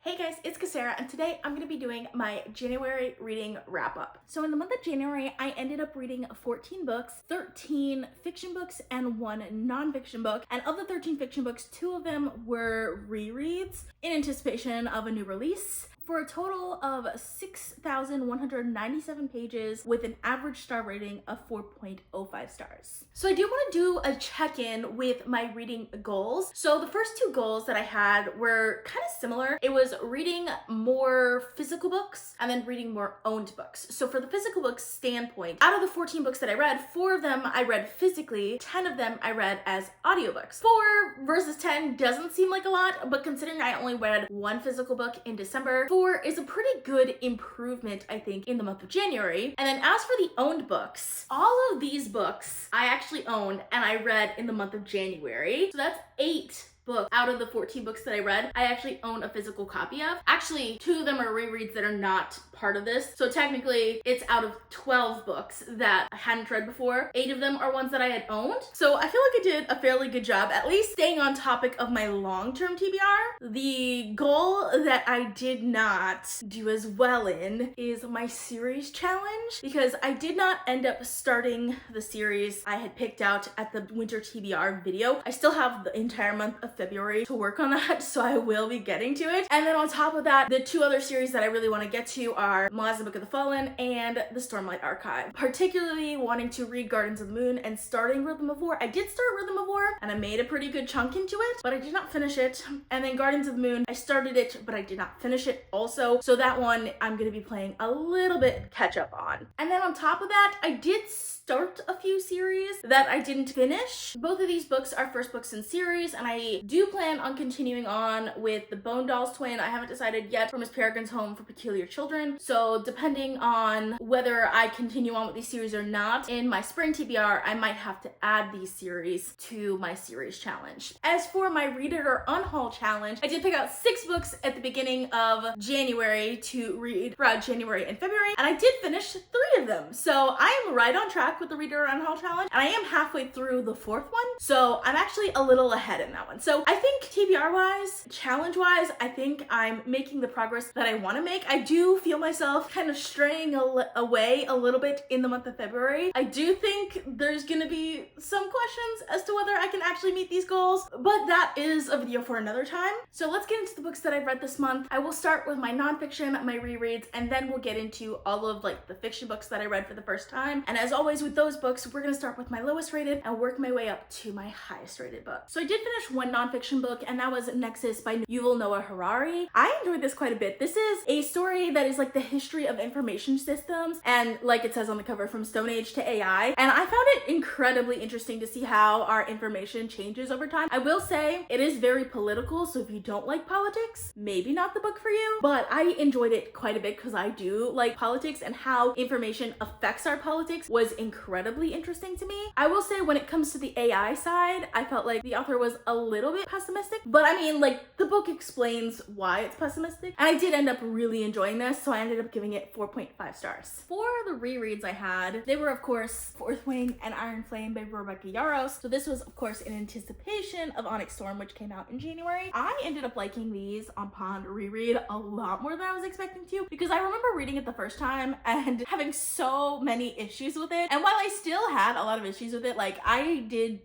Hey guys, it's Kesara, and today I'm going to be doing my January reading wrap-up. So in the month of January, I ended up reading 14 books, 13 fiction books, and 1 non-fiction book. And of the 13 fiction books, 2 of them were rereads in anticipation of a new release, for a total of 6,197 pages with an average star rating of 4.05 stars. So I do want to do a check-in with my reading goals. So the first 2 goals that I had were kind of similar. It was reading more physical books and then reading more owned books. So for the physical books standpoint, out of the 14 books that I read, 4 of them I read physically, 10 of them I read as audiobooks. 4 versus 10 doesn't seem like a lot, but considering I only read 1 physical book in December, 4 is a pretty good improvement, I think, in the month of January. And then as for the owned books, all of these books I actually owned and I read in the month of January. So that's 8 books out of the 14 books that I read, I actually own a physical copy of. Actually, 2 of them are rereads that are not part of this. So technically, it's out of 12 books that I hadn't read before. 8 of them are ones that I had owned. So I feel like I did a fairly good job, at least staying on topic of my long-term TBR. The goal that I did not do as well in is my series challenge, because I did not end up starting the series I had picked out at the winter TBR video. I still have the entire month of February to work on that, so I will be getting to it. And then on top of that, the 2 other series that I really want to get to are Maz, the Book of the Fallen and the Stormlight Archive. Particularly wanting to read Gardens of the Moon and starting Rhythm of War. I did start Rhythm of War and I made a pretty good chunk into it, but I did not finish it. And then Gardens of the Moon, I started it, but I did not finish it also. So that one I'm going to be playing a little bit catch up on. And then on top of that, I did start a few series that I didn't finish. Both of these books are first books in series, and I do plan on continuing on with the Bone Dolls twin. I haven't decided yet for Miss Peregrin's Home for Peculiar Children, so depending on whether I continue on with these series or not, in my spring TBR, I might have to add these series to my series challenge. As for my Read It or Unhaul challenge, I did pick out 6 books at the beginning of January to read throughout January and February, and I did finish 3 of them. So I am right on track with the Read It or Unhaul challenge, and I am halfway through the 4th one, so I'm actually a little ahead in that one. So I think TBR wise, challenge wise, I think I'm making the progress that I want to make. I do feel myself kind of straying away a little bit in the month of February. I do think there's gonna be some questions as to whether I can actually meet these goals, but that is a video for another time. So let's get into the books that I've read this month. I will start with my nonfiction, my rereads, and then we'll get into all of like the fiction books that I read for the first time. And as always with those books, we're gonna start with my lowest rated and work my way up to my highest rated book. So I did finish 1 nonfiction book, and that was Nexus by Yuval Harari. I enjoyed this quite a bit. This is a story that is like the history of information systems, and like it says on the cover, from Stone Age to AI. And I found it incredibly interesting to see how our information changes over time. I will say it is very political, so if you don't like politics, maybe not the book for you, but I enjoyed it quite a bit because I do like politics, and how information affects our politics was incredibly interesting to me. I will say when it comes to the AI side, I felt like the author was a little bit pessimistic, but I mean, like, the book explains why it's pessimistic, and I did end up really enjoying this, so I ended up giving it 4.5 stars. For the rereads I had, they were of course Fourth Wing and Iron Flame by Rebecca Yarros. So this was of course in anticipation of Onyx Storm, which came out in January. I ended up liking these upon reread a lot more than I was expecting to, because I remember reading it the first time and having so many issues with it. And while I still had a lot of issues with it, like I did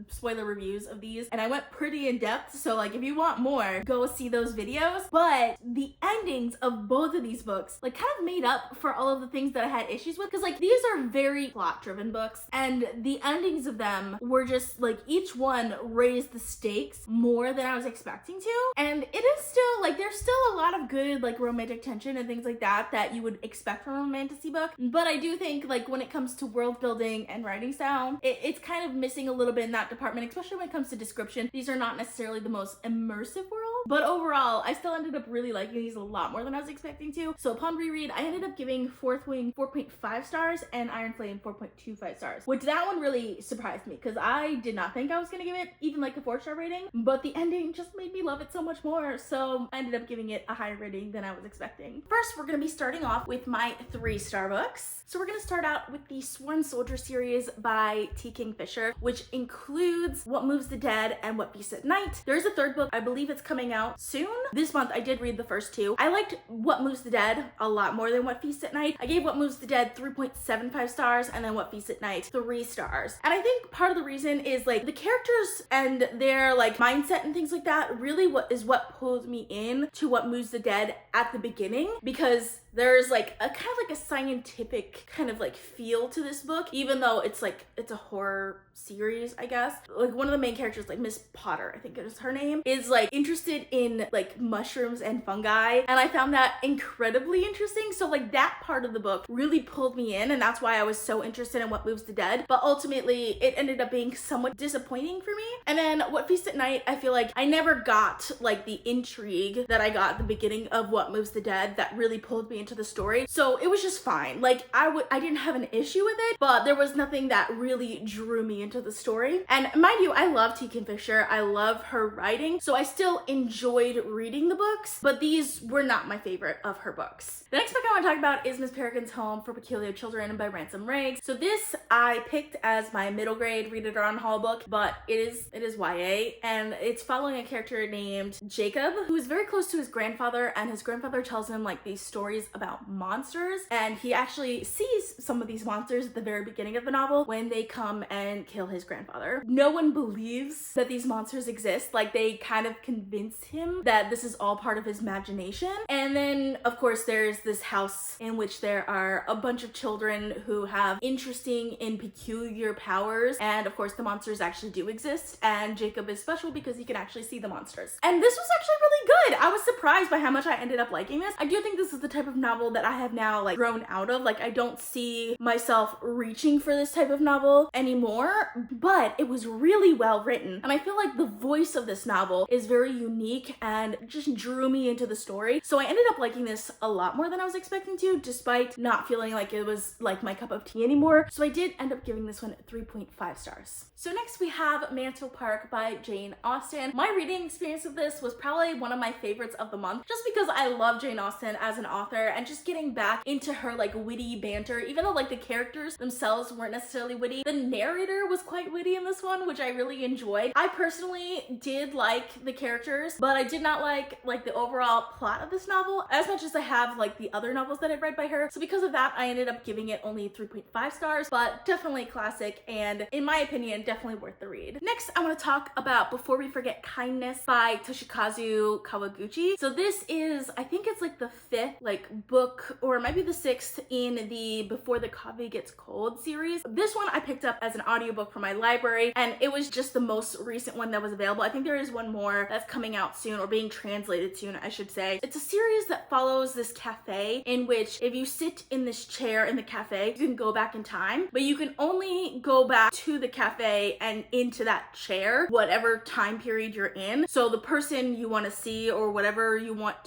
spoiler reviews of these and I went pretty in depth, so like if you want more, go see those videos. But the endings of both of these books like kind of made up for all of the things that I had issues with, because like these are very plot driven books, and the endings of them were just like each one raised the stakes more than I was expecting to. And it is still like there's still a lot of good like romantic tension and things like that that you would expect from a fantasy book, but I do think like when it comes to world building and writing style, it's kind of missing a little bit in that department, especially when it comes to description. These are not necessarily the most immersive world, but overall I still ended up really liking these a lot more than I was expecting to. So upon reread, I ended up giving Fourth Wing 4.5 stars and Iron Flame 4.25 stars, which that one really surprised me because I did not think I was gonna give it even like a 4-star rating, but the ending just made me love it so much more, so I ended up giving it a higher rating than I was expecting. First, we're gonna be starting off with my 3-star books. So we're gonna start out with the Sworn Soldier series by T. Kingfisher, which includes What Moves the Dead and What Beasts at Night. There is a 3rd book, I believe it's coming coming out soon. This month I did read the first two. I liked What Moves the Dead a lot more than What Feasts at Night. I gave What Moves the Dead 3.75 stars and then What Feasts at Night 3 stars. And I think part of the reason is like the characters and their like mindset and things like that really what pulled me in to What Moves the Dead at the beginning, because there's like a kind of like a scientific kind of like feel to this book, even though it's a horror series, I guess. Like one of the main characters, like Miss Potter, I think is her name, is like interested in like mushrooms and fungi, and I found that incredibly interesting. So like that part of the book really pulled me in, and that's why I was so interested in What Moves the Dead. But ultimately it ended up being somewhat disappointing for me. And then What Feasts at Night, I feel like I never got like the intrigue that I got at the beginning of What Moves the Dead that really pulled me into the story. So it was just fine. Like I didn't have an issue with it, but there was nothing that really drew me into the story. And mind you, I love Kingfisher. I love her writing, so I still enjoyed reading the books, but these were not my favorite of her books. The next book I want to talk about is Miss Peregrin's Home for Peculiar Children by Ransom Riggs. So this I picked as my middle grade read it or on haul book, but it is YA, and it's following a character named Jacob who is very close to his grandfather, and his grandfather tells him like these stories about monsters, and he actually sees some of these monsters at the very beginning of the novel when they come and kill his grandfather. No one believes that these monsters exist. Like they kind of convince him that this is all part of his imagination. And then of course there's this house in which there are a bunch of children who have interesting and peculiar powers, and of course the monsters actually do exist, and Jacob is special because he can actually see the monsters. And this was actually really good. I was surprised by how much I ended up liking this. I do think this is the type of novel that I have now like grown out of. Like I don't see myself reaching for this type of novel anymore, but it was really well written, and I feel like the voice of this novel is very unique and just drew me into the story. So I ended up liking this a lot more than I was expecting to, despite not feeling like it was like my cup of tea anymore. So I did end up giving this one 3.5 stars. So next we have Mansfield Park by Jane Austen. My reading experience of this was probably one of my favorites of the month, just because I love Jane Austen as an author, and just getting back into her like witty banter, even though like the characters themselves weren't necessarily witty. The narrator was quite witty in this one, which I really enjoyed. I personally did like the characters, but I did not like the overall plot of this novel as much as I have like the other novels that I've read by her. So because of that, I ended up giving it only 3.5 stars, but definitely classic, and in my opinion, definitely worth the read. Next, I want to talk about Before We Forget Kindness by Toshikazo Kawaguchi. So this is, I think it's like the 5th like book, or it might be the 6th in the Before the Coffee Gets Cold series. This one I picked up as an audiobook from my library, and it was just the most recent one that was available. I think there is one more that's coming out soon, or being translated soon, I should say. It's a series that follows this cafe in which if you sit in this chair in the cafe, you can go back in time, but you can only go back to the cafe and into that chair whatever time period you're in. So the person you want to see, or whoever you want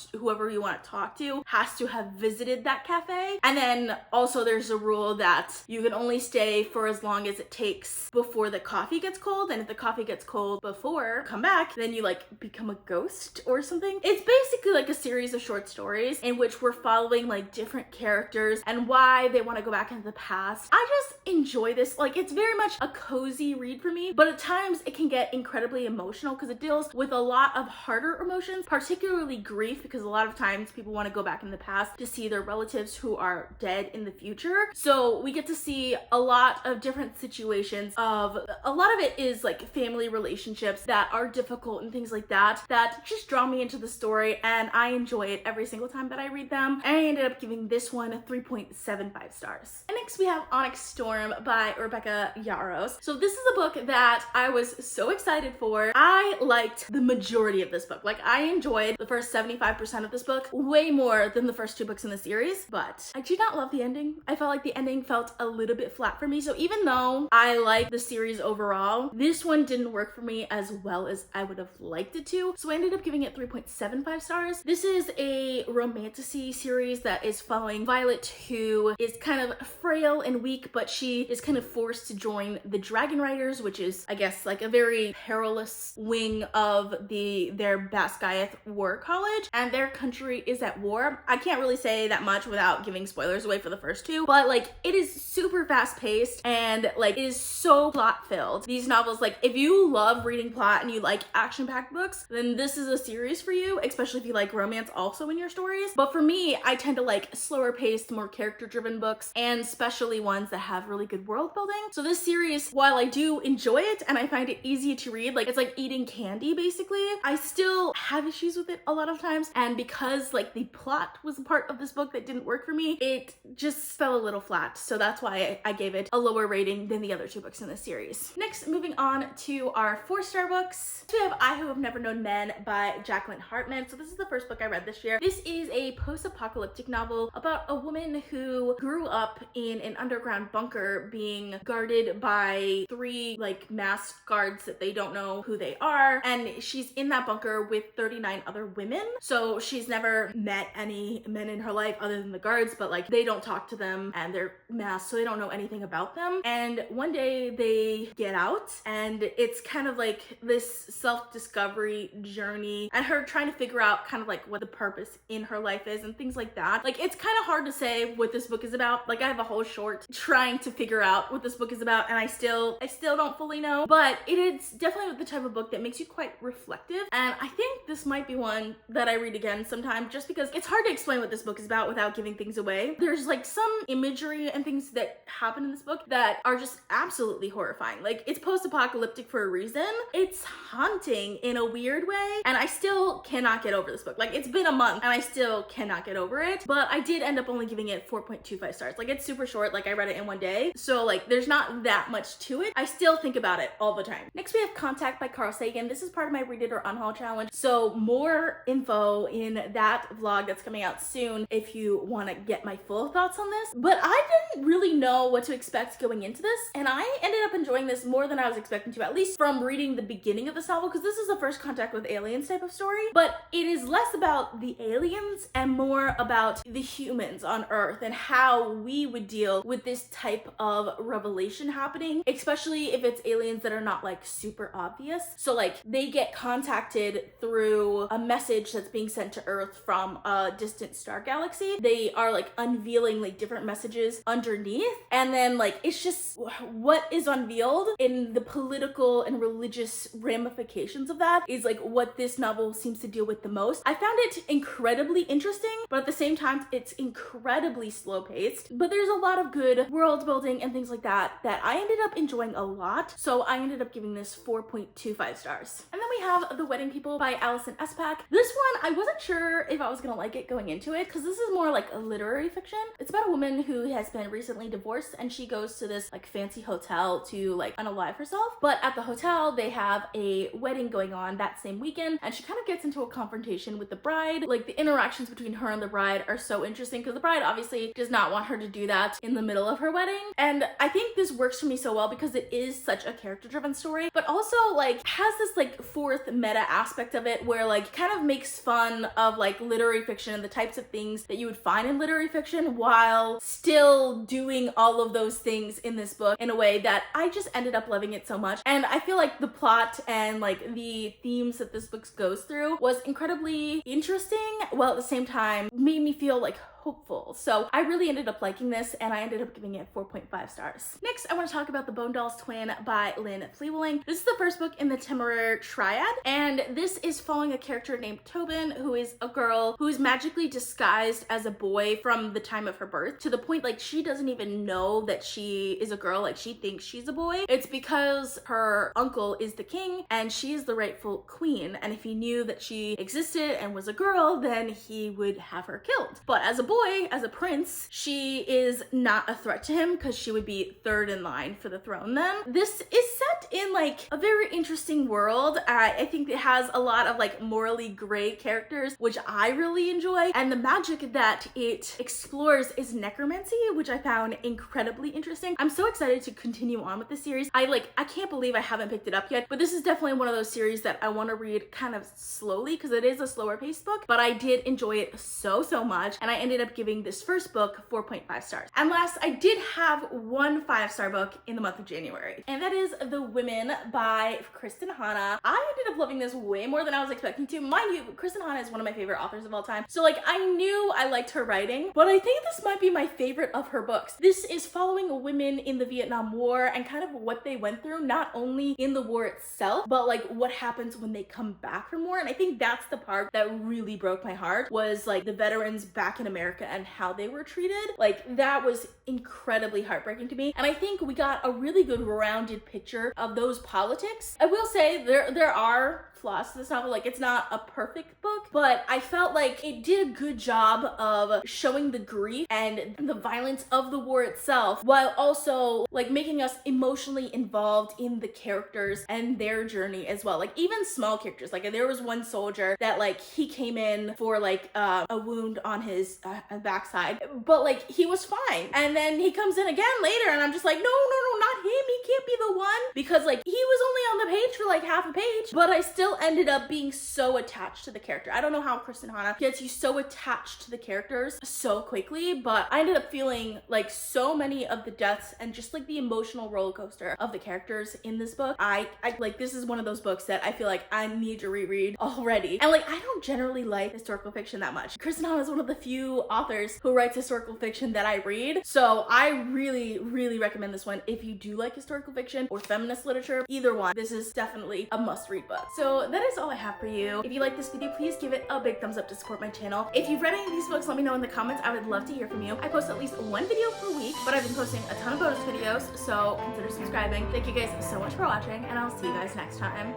to talk to, has to have visited that cafe. And then also there's a rule that you can only stay for as long as it takes before the coffee gets cold, and if the coffee gets cold before come back, then you like become a ghost or something. It's basically like a series of short stories in which we're following like different characters and why they want to go back into the past. I just enjoy this. Like it's very much a cozy read for me, but at times it can get incredibly emotional because it deals with a lot of harder emotions, particularly grief, because a lot of times people want to go back in the past to see their relatives who are dead in the future. So we get to see a lot of different situations of, a lot of it is like family relationships that are difficult and things like that, that just draw me into the story, and I enjoy it every single time that I read them. And I ended up giving this one 3.75 stars. And next we have Onyx Storm by Rebecca Yarros. So this is a book that I was so excited for. I liked the majority of this book. Like I enjoyed the first 75% of this book way more than the first 2 books in the series, but I did not love the ending. I felt like the ending felt a little bit flat for me. So even though I like the series overall, this one didn't work for me as well as I would have liked it to. So I ended up giving it 3.75 stars. This is a romantasy series that is following Violet, who is kind of frail and weak, but she is kind of forced to join the Dragon Riders, which is, I guess, like a very perilous wing of their Basgiath War College, and their country is at war. I can't really say that much without giving spoilers away for the first 2, but like it is super fast paced and like it is so plot filled. These novels, like if you love reading plot and you like action packed books, then then this is a series for you, especially if you like romance also in your stories. But for me, I tend to like slower paced, more character driven books, and especially ones that have really good world building. So this series, while I do enjoy it and I find it easy to read, like it's like eating candy basically, I still have issues with it a lot of times. And because like the plot was a part of this book that didn't work for me, it just fell a little flat. So that's why I gave it a lower rating than the other two books in this series. Next, moving on to our 4-star books. So we have I Who Have Never Known Men by Jaqueline Harpman. So this is the first book I read this year. This is a post-apocalyptic novel about a woman who grew up in an underground bunker being guarded by 3 like masked guards that they don't know who they are. And she's in that bunker with 39 other women. So she's never met any men in her life other than the guards, but like they don't talk to them and they're masked, so they don't know anything about them. And one day they get out and it's kind of like this self-discovery journey and her trying to figure out kind of like what the purpose in her life is and things like that. Like it's kind of hard to say what this book is about. Like I have a whole short trying to figure out what this book is about and I still don't fully know, but it is definitely the type of book that makes you quite reflective. And I think this might be one that I read again sometime just because it's hard to explain what this book is about without giving things away. There's like some imagery and things that happen in this book that are just absolutely horrifying. Like it's post-apocalyptic for a reason. It's haunting in a weird way and I still cannot get over this book. Like it's been a month and I still cannot get over it, but I did end up only giving it 4.25 stars. Like it's super short, like I read it in one day, so like there's not that much to it. I still think about it all the time. Next we have Contact by Carl Sagan. This is part of my Read It or Unhaul challenge, so more info in that vlog that's coming out soon if you want to get my full thoughts on this. But I didn't really know what to expect going into this, and I ended up enjoying this more than I was expecting to, at least from reading the beginning of this novel, because this is the first contact with aliens type of story, but it is less about the aliens and more about the humans on Earth and how we would deal with this type of revelation happening, especially if it's aliens that are not like super obvious. So like they get contacted through a message that's being sent to Earth from a distant star galaxy. They are like unveiling like different messages underneath, and then like it's just what is unveiled in the political and religious ramifications of that is like what this novel seems to deal with the most. I found it incredibly interesting, but at the same time it's incredibly slow paced, but there's a lot of good world building and things like that that I ended up enjoying a lot, so I ended up giving this 4.25 stars. And then we have The Wedding People by Alison Espach. This one I wasn't sure if I was gonna like it going into it because this is more like a literary fiction. It's about a woman who has been recently divorced and she goes to this like fancy hotel to like unalive herself, but at the hotel they have a wedding going on that same weekend and she kind of gets into a confrontation with the bride. Like the interactions between her and the bride are so interesting because the bride obviously does not want her to do that in the middle of her wedding, and I think this works for me so well because it is such a character driven story, but also like has this like fourth meta aspect of it where like kind of makes fun of like literary fiction and the types of things that you would find in literary fiction while still doing all of those things in this book in a way that I just ended up loving it so much. And I feel like the plot and like the themes that this book goes through was incredibly interesting, while at the same time made me feel like hopeful. So I really ended up liking this and I ended up giving it 4.5 stars. Next, I want to talk about The Bone Dolls Twin by Lynn Flewelling. This is the first book in the Temeraire Triad, and this is following a character named Tobin, who is a girl who is magically disguised as a boy from the time of her birth, to the point like she doesn't even know that she is a girl, like she thinks she's a boy. It's because her uncle is the king and she is the rightful queen, and if he knew that she existed and was a girl, then he would have her killed. But as a boy, as a prince, she is not a threat to him because she would be third in line for the throne then. This is set in like a very interesting world. I think it has a lot of like morally gray characters, which I really enjoy, and the magic that it explores is necromancy, which I found incredibly interesting. I'm so excited to continue on with this series. I can't believe I haven't picked it up yet, but this is definitely one of those series that I want to read kind of slowly because it is a slower paced book, but I did enjoy it so much, and I ended up giving this first book 4.5 stars. And last, I did have one 5-star book in the month of January, and that is The Women by Kristin. I ended up loving this way more than I was expecting to. Mind you, Kristin is one of my favorite authors of all time. So like I knew I liked her writing, but I think this might be my favorite of her books. This is following women in the Vietnam War and kind of what they went through, not only in the war itself, but like what happens when they come back from war. And I think that's the part that really broke my heart, was like the veterans back in America and how they were treated. Like that was incredibly heartbreaking to me. And I think we got a really good rounded picture of those politics. I will say there are flaws to this novel. Like, it's not a perfect book, but I felt like it did a good job of showing the grief and the violence of the war itself, while also like making us emotionally involved in the characters and their journey as well. Like even small characters, like there was one soldier that like he came in for like a wound on his backside, but like he was fine, and then he comes in again later and I'm just like, no, not him, he can't be the one, because like he was only on the page for like half a page, but I still ended up being so attached to the character. I don't know how Kristin gets you so attached to the characters so quickly, but I ended up feeling like so many of the deaths and just like the emotional roller coaster of the characters in this book. I like, this is one of those books that I feel like I need to reread already. And like, I don't generally like historical fiction that much. Kristin is one of the few authors who writes historical fiction that I read, so I really recommend this one if you do like historical fiction or feminist literature. Either one, this is definitely a must-read book. So that is all I have for you. If you like this video, please give it a big thumbs up to support my channel. If you've read any of these books, let me know in the comments. I would love to hear from you. I post at least one video per week, but I've been posting a ton of bonus videos, so consider subscribing. Thank you guys so much for watching, and I'll see you guys next time.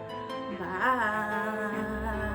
Bye.